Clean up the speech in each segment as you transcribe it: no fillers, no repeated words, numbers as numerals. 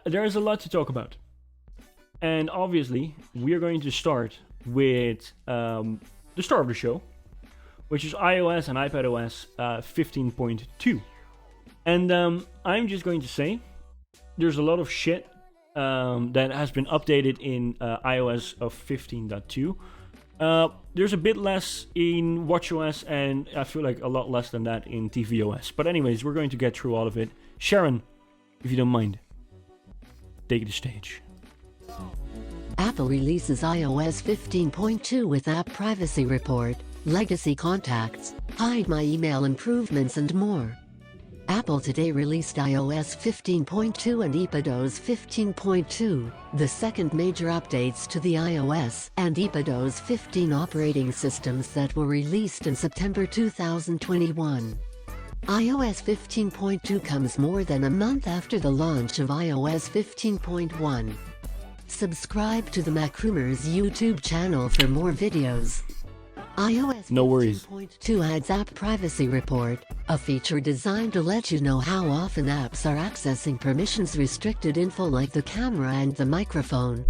there's a lot to talk about. And obviously, we are going to start with the start of the show, which is iOS and iPadOS 15.2. And I'm just going to say, there's a lot of shit that has been updated in iOS of 15.2. There's a bit less in WatchOS, and I feel like a lot less than that in tvOS. But anyways, we're going to get through all of it. Sharon, if you don't mind, take the stage. Apple releases iOS 15.2 with App Privacy Report, Legacy Contacts, Hide My Email improvements and more. Apple today released iOS 15.2 and iPadOS 15.2, the second major updates to the iOS and iPadOS 15 operating systems that were released in September 2021. iOS 15.2 comes more than a month after the launch of iOS 15.1. Subscribe to the Macrumors YouTube channel for more videos. iOS 15.2 adds App Privacy Report, a feature designed to let you know how often apps are accessing permissions-restricted info like the camera and the microphone.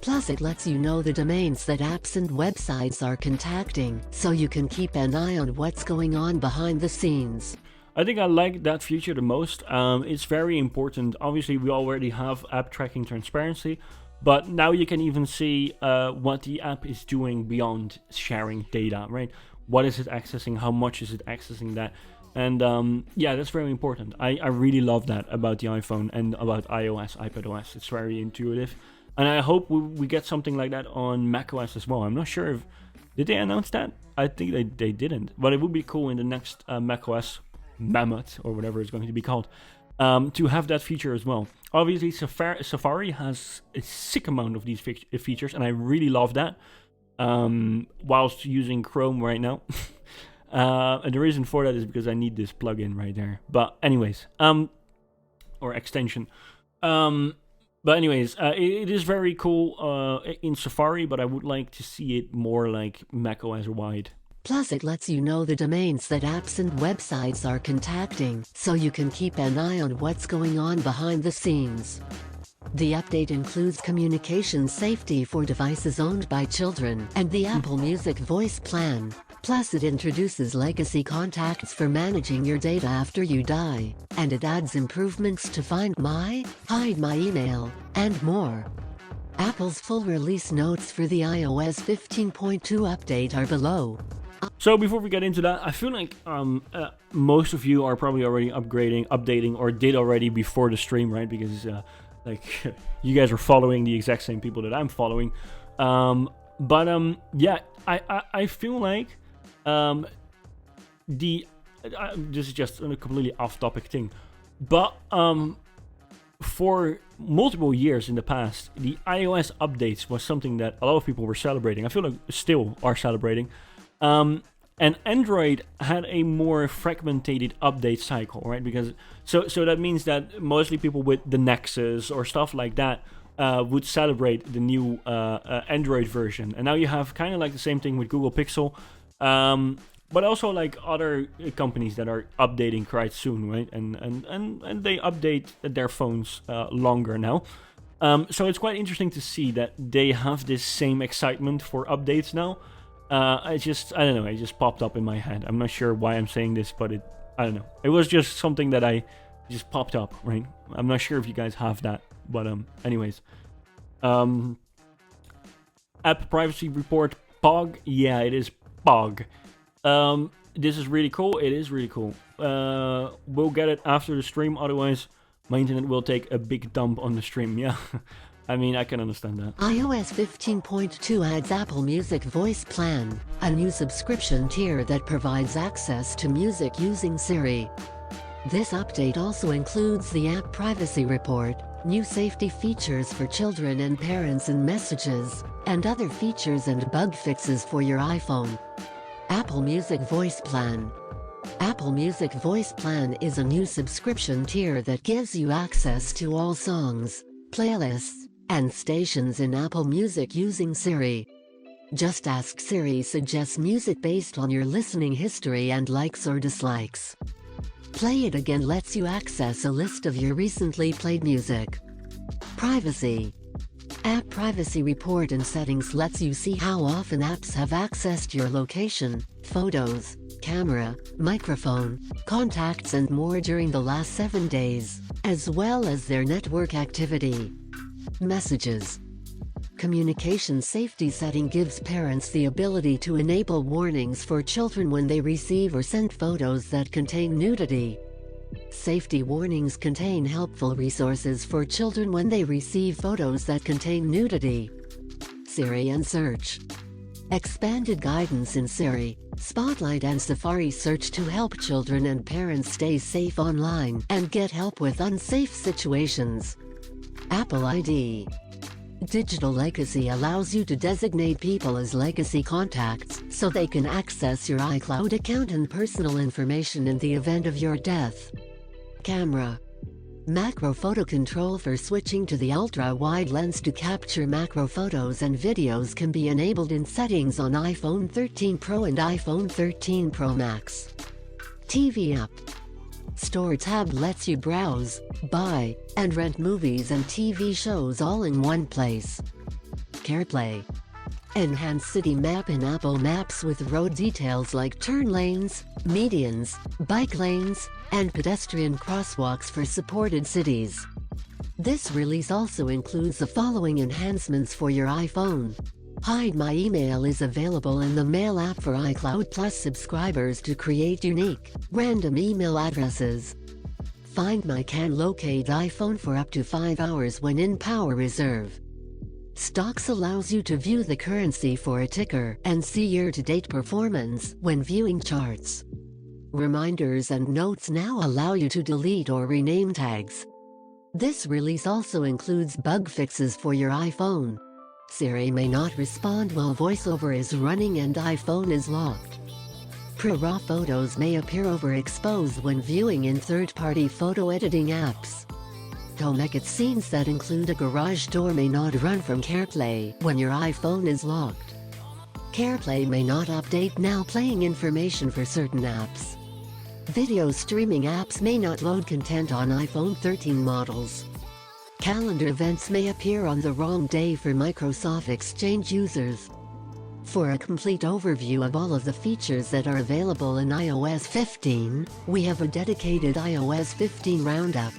Plus, it lets you know the domains that apps and websites are contacting, so you can keep an eye on what's going on behind the scenes. I think I like that feature the most. It's very important. Obviously, we already have app tracking transparency, but now you can even see what the app is doing beyond sharing data, right? What is it accessing? How much is it accessing that? And yeah, that's very important. I really love that about the iPhone and about iOS, iPadOS. It's very intuitive. And I hope we get something like that on macOS as well. I'm not sure if... Did they announce that? I think they didn't. But it would be cool in the next macOS Mammoth, or whatever it's going to be called, to have that feature as well. Obviously, Safari has a sick amount of these features, and I really love that, whilst using Chrome right now. And the reason for that is because I need this plugin right there. But anyways, or extension. But anyways, it is very cool in Safari, but I would like to see it more like macOS wide. Plus, it lets you know the domains that apps and websites are contacting, so you can keep an eye on what's going on behind the scenes. The update includes communication safety for devices owned by children and the Apple Music Voice plan. Plus, it introduces legacy contacts for managing your data after you die, and it adds improvements to Find My, Hide My Email, and more. Apple's full release notes for the iOS 15.2 update are below. So before we get into that, I feel like most of you are probably already updating, or did already before the stream, right? Because like you guys are following the exact same people that I'm following. Yeah, I feel like this is just a completely off-topic thing, but for multiple years in the past, the iOS updates was something that a lot of people were celebrating. I feel like still are celebrating. And Android had a more fragmented update cycle, right? Because so that means that mostly people with the Nexus or stuff like that would celebrate the new Android version. And now you have kind of like the same thing with Google Pixel, but also like other companies that are updating quite soon, right? And they update their phones longer now. So it's quite interesting to see that they have this same excitement for updates now. I don't know, it just popped up in my head. I'm not sure why I'm saying this, but I don't know. It was just something that I just popped up, right? I'm not sure if you guys have that, but anyways. App Privacy Report, POG. Yeah, it is POG. This is really cool. It is really cool. We'll get it after the stream, otherwise my internet will take a big dump on the stream, yeah. I mean, I can understand that. iOS 15.2 adds Apple Music Voice Plan, a new subscription tier that provides access to music using Siri. This update also includes the App Privacy Report, new safety features for children and parents in Messages, and other features and bug fixes for your iPhone. Apple Music Voice Plan. Apple Music Voice Plan is a new subscription tier that gives you access to all songs, playlists, and stations in Apple Music using Siri. Just Ask Siri suggests music based on your listening history and likes or dislikes. Play It Again lets you access a list of your recently played music. Privacy. App Privacy Report and Settings lets you see how often apps have accessed your location, photos, camera, microphone, contacts and more during the last 7 days, as well as their network activity. Messages. Communication Safety Setting gives parents the ability to enable warnings for children when they receive or send photos that contain nudity. Safety warnings contain helpful resources for children when they receive photos that contain nudity. Siri and Search. Expanded guidance in Siri, Spotlight and Safari Search to help children and parents stay safe online and get help with unsafe situations. Apple ID. Digital Legacy allows you to designate people as legacy contacts so they can access your iCloud account and personal information in the event of your death. Camera. Macro photo control for switching to the ultra-wide lens to capture macro photos and videos can be enabled in settings on iPhone 13 Pro and iPhone 13 Pro Max. TV app. Store tab lets you browse, buy, and rent movies and TV shows all in one place. CarPlay. Enhance city map in Apple Maps with road details like turn lanes, medians, bike lanes, and pedestrian crosswalks for supported cities. This release also includes the following enhancements for your iPhone. Hide My Email is available in the Mail app for iCloud Plus subscribers to create unique, random email addresses. Find My can locate iPhone for up to 5 hours when in power reserve. Stocks allows you to view the currency for a ticker and see year-to-date performance when viewing charts. Reminders and notes now allow you to delete or rename tags. This release also includes bug fixes for your iPhone. Siri may not respond while VoiceOver is running and iPhone is locked. Raw photos may appear overexposed when viewing in third-party photo editing apps. Home scenes that include a garage door may not run from CarPlay when your iPhone is locked. CarPlay may not update now playing information for certain apps. Video streaming apps may not load content on iPhone 13 models. Calendar events may appear on the wrong day for Microsoft Exchange users. For a complete overview of all of the features that are available in iOS 15, we have a dedicated iOS 15 roundup.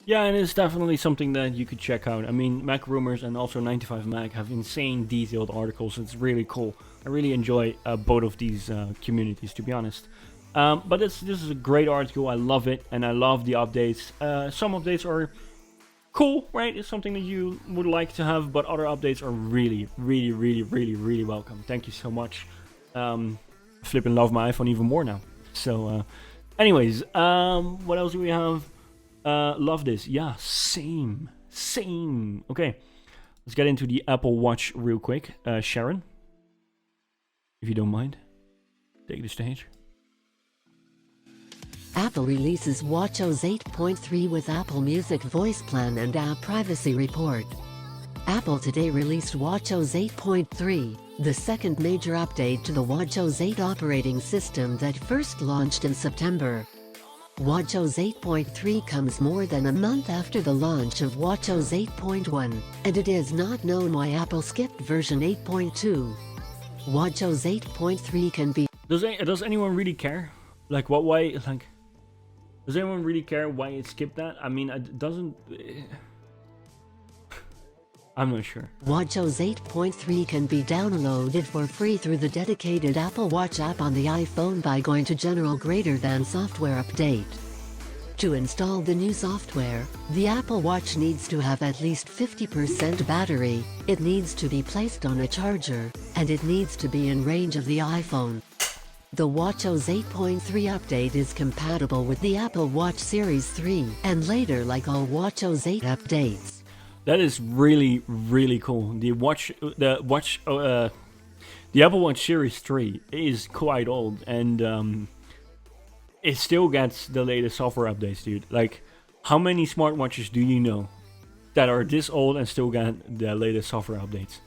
Yeah, and it's definitely something that you could check out. I mean, Mac Rumors and also 95Mac have insane detailed articles. It's really cool. I really enjoy both of these communities, to be honest. But this is a great article. I love it, and I love the updates. Some updates are cool, right? It's something that you would like to have, but other updates are really, really, really, really, really welcome. Thank you so much. Flipping love my iPhone even more now. So, anyways, what else do we have? Love this. Yeah, same. Okay, let's get into the Apple Watch real quick. Sharon, if you don't mind, take the stage. Apple releases WatchOS 8.3 with Apple Music Voice Plan and App Privacy Report. Apple today released WatchOS 8.3, the second major update to the WatchOS 8 operating system that first launched in September. WatchOS 8.3 comes more than a month after the launch of WatchOS 8.1, and it is not known why Apple skipped version 8.2. WatchOS 8.3 can be... Does anyone really care? Like, why, like... Does anyone really care why it skipped that? I mean, it doesn't... I'm not sure. WatchOS 8.3 can be downloaded for free through the dedicated Apple Watch app on the iPhone by going to General Software Update. To install the new software, the Apple Watch needs to have at least 50% battery, it needs to be placed on a charger, and it needs to be in range of the iPhone. The WatchOS 8.3 update is compatible with the Apple Watch Series 3 and later like all WatchOS 8 updates. That is really, really cool. The Apple Watch Series 3 is quite old, and it still gets the latest software updates, dude. Like, how many smartwatches do you know that are this old and still get the latest software updates?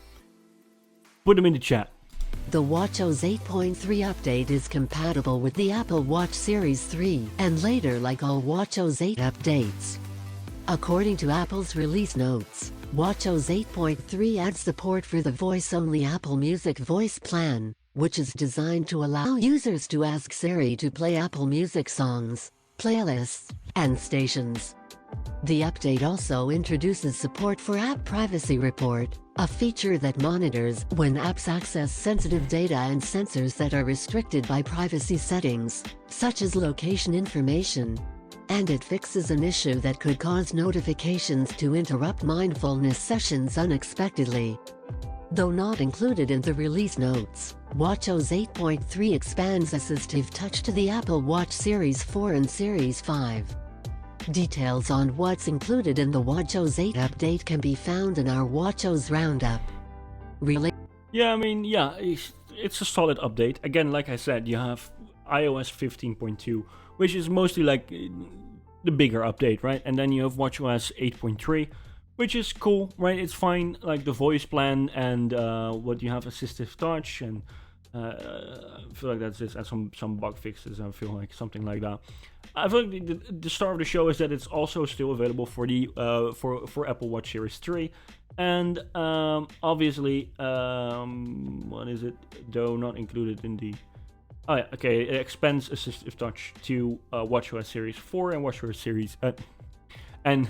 Put them in the chat. The WatchOS 8.3 update is compatible with the Apple Watch Series 3 and later like all WatchOS 8 updates. According to Apple's release notes, WatchOS 8.3 adds support for the voice-only Apple Music voice plan, which is designed to allow users to ask Siri to play Apple Music songs, playlists, and stations. The update also introduces support for App Privacy Report, a feature that monitors when apps access sensitive data and sensors that are restricted by privacy settings, such as location information. And it fixes an issue that could cause notifications to interrupt mindfulness sessions unexpectedly. Though not included in the release notes, WatchOS 8.3 expands Assistive Touch to the Apple Watch Series 4 and Series 5. Details on what's included in the WatchOS 8 update can be found in our WatchOS Roundup. Yeah, I mean, yeah, it's a solid update. Again, like I said, you have iOS 15.2, which is mostly like the bigger update, right? And then you have WatchOS 8.3, which is cool, right? It's fine, like the voice plan and what you have Assistive Touch, and I feel like that's just some bug fixes. I feel like something like that. I feel like the star of the show is that it's also still available for the for Apple Watch Series 3, and obviously, what is it? Though not included in the. Oh yeah, okay. It expands Assistive Touch to WatchOS Series 4 and WatchOS Series and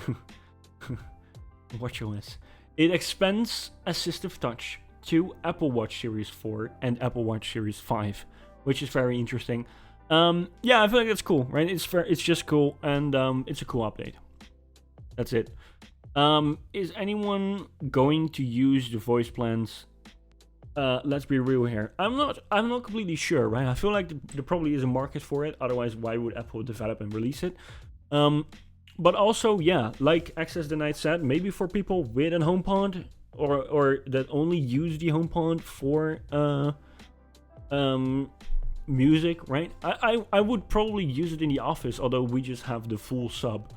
WatchOS. It expands Assistive Touch to Apple Watch Series 4 and Apple Watch Series 5, which is very interesting. Yeah, I feel like that's cool, right? It's just cool, and it's a cool update. That's it. Is anyone going to use the voice plans? Let's be real here. I'm not completely sure, right? I feel like there probably is a market for it. Otherwise, why would Apple develop and release it? But also, yeah, like Access the Night said, maybe for people with a HomePod or that only use the HomePod for music, right? I would probably use it in the office, although we just have the full sub.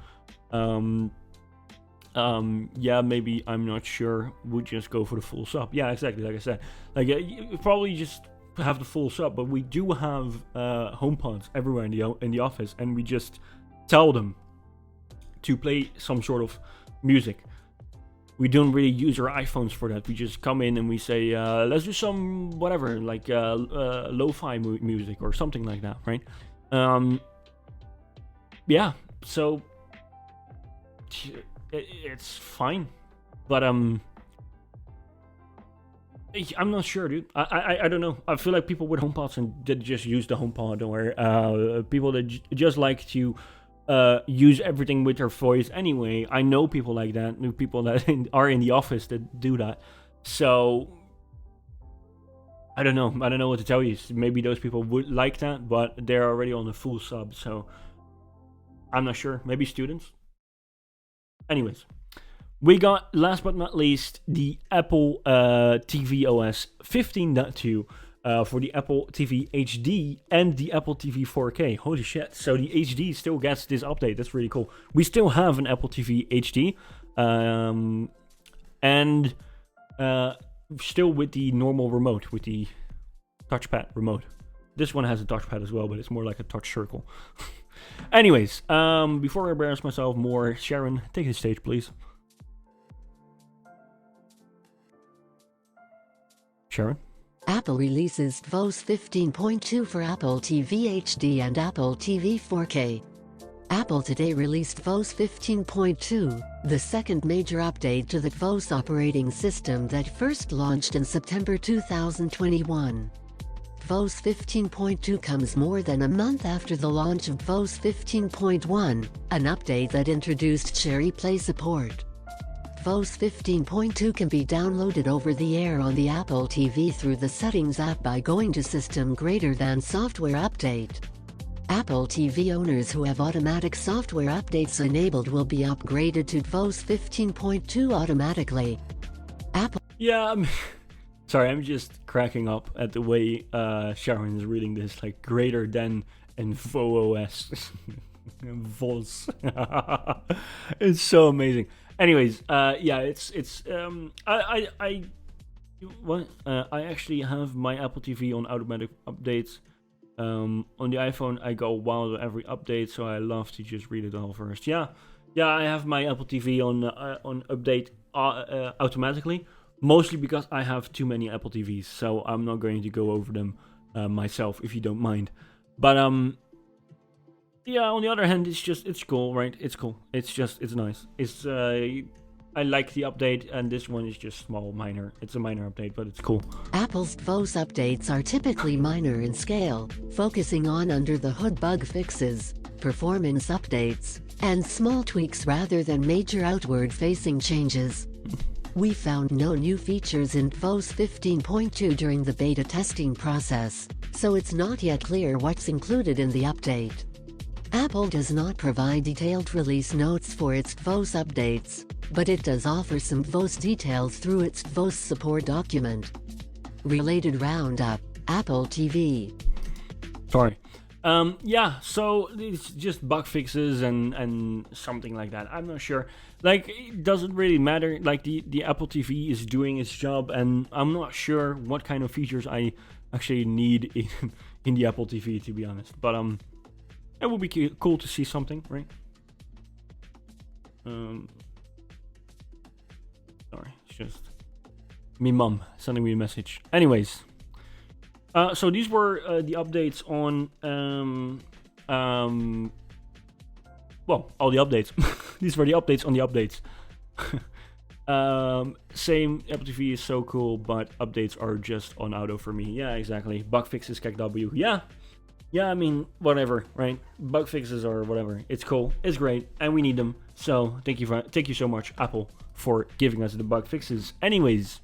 Yeah, maybe, I'm not sure, would just go for the full sub. Yeah, exactly, like I said. Like, you probably just have the full sub, but we do have HomePods everywhere in the office, and we just tell them to play some sort of music. We don't really use our iPhones for that. We just come in and we say, let's do some whatever, like lo-fi music or something like that, right? Yeah, so it's fine, but I'm not sure, dude. I don't know. I feel like people with HomePods and that just use the HomePod, or people that just like to use everything with their voice anyway. I know people like that. New people that are in the office that do that. So I don't know. I don't know what to tell you. Maybe those people would like that, but they're already on the full sub. So I'm not sure. Maybe students. Anyways, we got, last but not least, the Apple tvOS 15.2 for the Apple TV HD and the Apple TV 4K. Holy shit. So the HD still gets this update. That's really cool. We still have an Apple TV HD. And still with the normal remote, with the touchpad remote. This one has a touchpad as well, but it's more like a touch circle. Anyways, before I embarrass myself more, Sharon, take the stage, please. Sharon? Apple releases tvOS 15.2 for Apple TV HD and Apple TV 4K. Apple today released tvOS 15.2, the second major update to the tvOS operating system that first launched in September 2021. tvOS 15.2 comes more than a month after the launch of tvOS 15.1, an update that introduced Cherry Play support. tvOS 15.2 can be downloaded over the air on the Apple TV through the Settings app by going to System greater than Software Update. Apple TV owners who have automatic software updates enabled will be upgraded to tvOS 15.2 automatically. Apple. Yeah, sorry, I'm just cracking up at the way Sharon is reading this, like greater than and tvOS. VOS. It's so amazing. Anyways, yeah, I actually have my Apple TV on automatic updates. On the iPhone, I go wild with every update, so I love to just read it all first. Yeah, Yeah, I have my Apple TV on update automatically, mostly because I have too many Apple TVs, so I'm not going to go over them myself if you don't mind. But yeah. On the other hand, it's cool, right? It's cool. It's nice. I like the update, and this one is just small, minor. It's a minor update, but it's cool. Apple's tvOS updates are typically minor in scale, focusing on under-the-hood bug fixes, performance updates, and small tweaks rather than major outward-facing changes. We found no new features in tvOS 15.2 during the beta testing process, so it's not yet clear what's included in the update. Apple does not provide detailed release notes for its tvOS updates, but it does offer some tvOS details through its tvOS support document. Related roundup, Apple TV. Sorry. Yeah, so it's just bug fixes and something like that. I'm not sure. Like, it doesn't really matter. Like, the Apple TV is doing its job, and I'm not sure what kind of features I actually need in the Apple TV, to be honest. But it would be cool to see something, right? Sorry, it's just me mum sending me a message. Anyways, so these were the updates on well, all the updates. These were the updates on the updates. Same, Apple TV is so cool, but updates are just on auto for me. Yeah, exactly. Bug fixes, KW. Yeah, I mean, whatever, right? Bug fixes or whatever. It's cool, it's great, and we need them. So thank you so much, Apple, for giving us the bug fixes. Anyways,